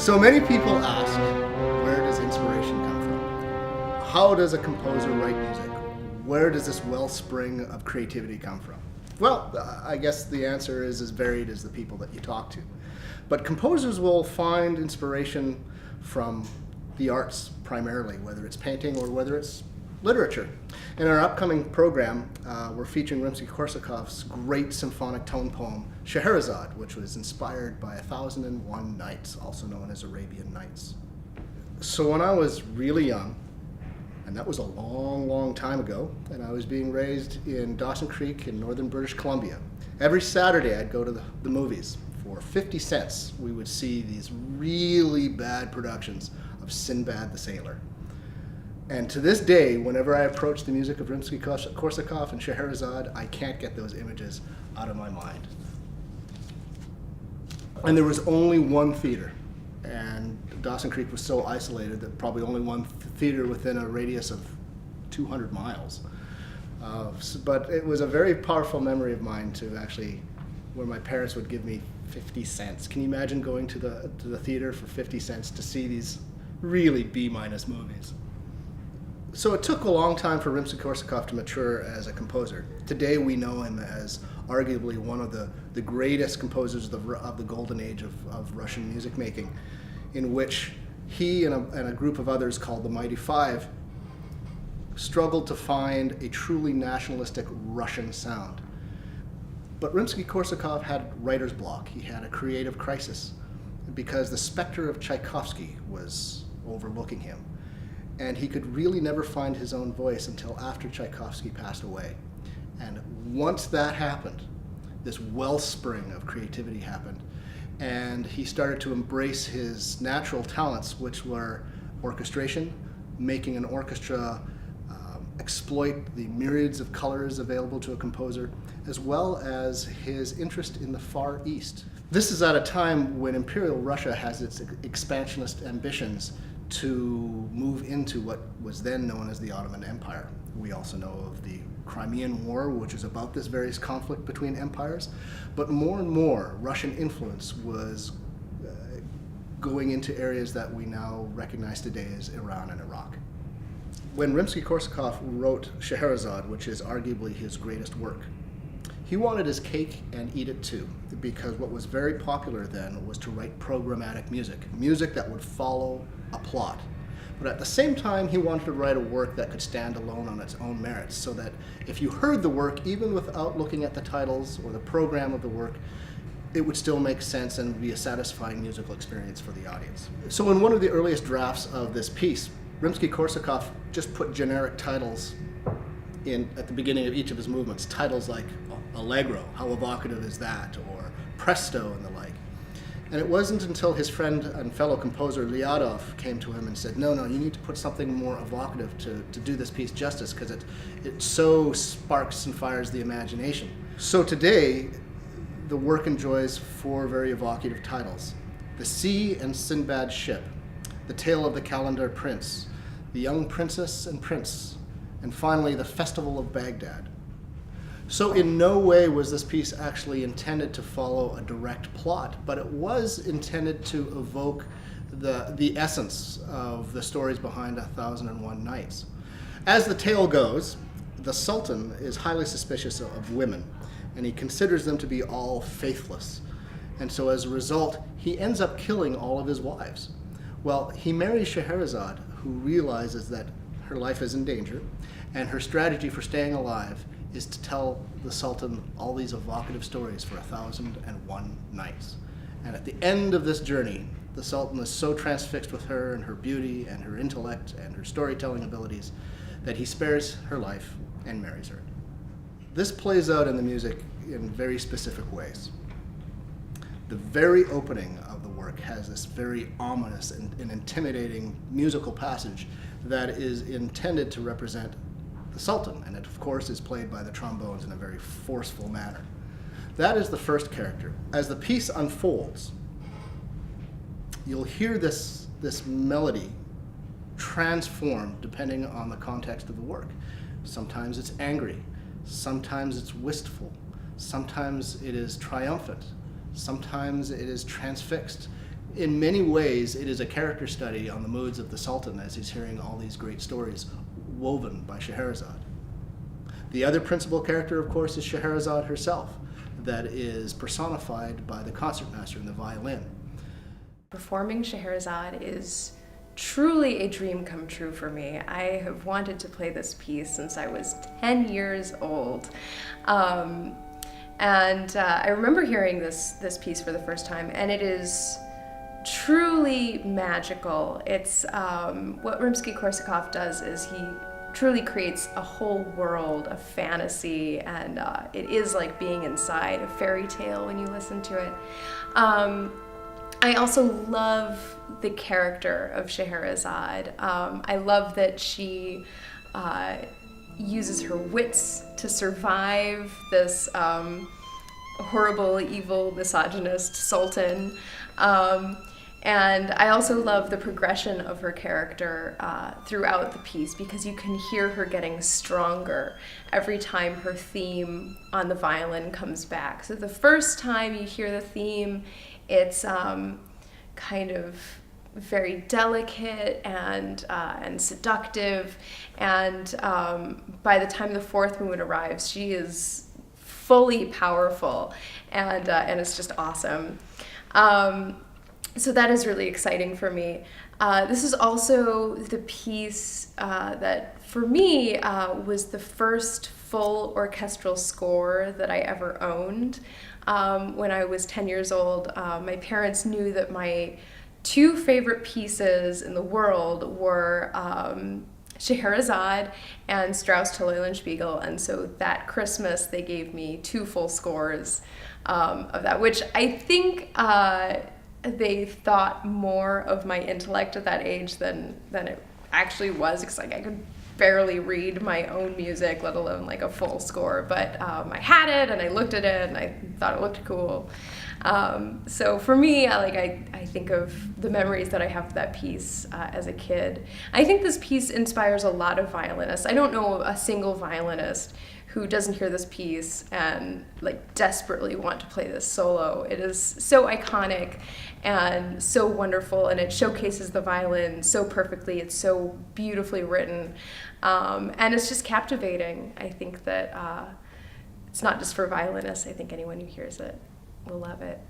So many people ask, where does inspiration come from? How does a composer write music? Where does this wellspring of creativity come from? Well, I guess the answer is as varied as the people that you talk to. But composers will find inspiration from the arts primarily, whether it's painting or whether it's literature. In our upcoming program, we're featuring Rimsky-Korsakov's great symphonic tone poem, Scherezade, which was inspired by 1001 Nights, also known as Arabian Nights. So when I was really young, and that was a long, long time ago, and I was being raised in Dawson Creek in northern British Columbia, every Saturday I'd go to the movies. For 50 cents, we would see these really bad productions of Sinbad the Sailor. And to this day, whenever I approach the music of Rimsky-Korsakov and Scherezade, I can't get those images out of my mind. And there was only one theater, and Dawson Creek was so isolated that probably only one theater within a radius of 200 miles. But it was a very powerful memory of mine to actually, where my parents would give me 50 cents. Can you imagine going to the theater for 50 cents to see these really B-minus movies? So it took a long time for Rimsky-Korsakov to mature as a composer. Today we know him as arguably one of the greatest composers of the golden age of Russian music making, in which he and a group of others called the Mighty Five struggled to find a truly nationalistic Russian sound. But Rimsky-Korsakov had writer's block. He had a creative crisis because the specter of Tchaikovsky was overlooking him. And he could really never find his own voice until after Tchaikovsky passed away. And once that happened, this wellspring of creativity happened, and he started to embrace his natural talents, which were orchestration, making an orchestra exploit the myriads of colors available to a composer, as well as his interest in the Far East. This is at a time when Imperial Russia has its expansionist ambitions to move into what was then known as the Ottoman Empire. We also know of the Crimean War, which is about this various conflict between empires, but more and more Russian influence was going into areas that we now recognize today as Iran and Iraq. When Rimsky-Korsakov wrote Scherezade, which is arguably his greatest work, he wanted his cake and eat it too, because what was very popular then was to write programmatic music that would follow a plot. But at the same time, he wanted to write a work that could stand alone on its own merits, so that if you heard the work, even without looking at the titles or the program of the work, it would still make sense and be a satisfying musical experience for the audience. So in one of the earliest drafts of this piece, Rimsky-Korsakov just put generic titles at the beginning of each of his movements, titles like Allegro, how evocative is that, or Presto and the like. And it wasn't until his friend and fellow composer Lyadov came to him and said, no, you need to put something more evocative to do this piece justice, because it so sparks and fires the imagination. So today, the work enjoys four very evocative titles: The Sea and Sinbad's Ship, The Tale of the Calendar Prince, The Young Princess and Prince, and finally, The Festival of Baghdad. So in no way was this piece actually intended to follow a direct plot, but it was intended to evoke the essence of the stories behind 1001 Nights. As the tale goes, the Sultan is highly suspicious of women, and he considers them to be all faithless. And so as a result, he ends up killing all of his wives. Well, he marries Scherezade, who realizes that her life is in danger, and her strategy for staying alive is to tell the Sultan all these evocative stories for 1001 nights. And at the end of this journey, the Sultan is so transfixed with her and her beauty and her intellect and her storytelling abilities that he spares her life and marries her. This plays out in the music in very specific ways. The very opening of the work has this very ominous and intimidating musical passage that is intended to represent the Sultan, and it of course is played by the trombones in a very forceful manner. That is the first character. As the piece unfolds, you'll hear this melody transform depending on the context of the work. Sometimes it's angry, sometimes it's wistful, sometimes it is triumphant, sometimes it is transfixed. in many ways, it is a character study on the moods of the Sultan as he's hearing all these great stories woven by Scherezade. The other principal character, of course, is Scherezade herself, that is personified by the concertmaster and the violin. Performing Scherezade is truly a dream come true for me. I have wanted to play this piece since I was 10 years old. I remember hearing this piece for the first time, and it is truly magical. It's what Rimsky-Korsakov does is he truly creates a whole world of fantasy, and it is like being inside a fairy tale when you listen to it. I also love the character of Scherezade. I love that she uses her wits to survive this horrible, evil, misogynist sultan. And I also love the progression of her character throughout the piece, because you can hear her getting stronger every time her theme on the violin comes back. So the first time you hear the theme, it's kind of very delicate and seductive, and by the time the fourth movement arrives, she is fully powerful, and it's just awesome. So that is really exciting for me. This is also the piece that, for me, was the first full orchestral score that I ever owned. When I was 10 years old, my parents knew that my two favorite pieces in the world were Scherezade and Strauss to Eulenspiegel, and so that Christmas they gave me two full scores of that, which I think they thought more of my intellect at that age than it actually was, because like I could barely read my own music, let alone like a full score. But I had it, and I looked at it, and I thought it looked cool. So for me, I think of the memories that I have of that piece as a kid. I think this piece inspires a lot of violinists. I don't know a single violinist who doesn't hear this piece and like desperately want to play this solo. It is so iconic and so wonderful, and it showcases the violin so perfectly. It's so beautifully written, and it's just captivating. I think that it's not just for violinists. I think anyone who hears it will love it.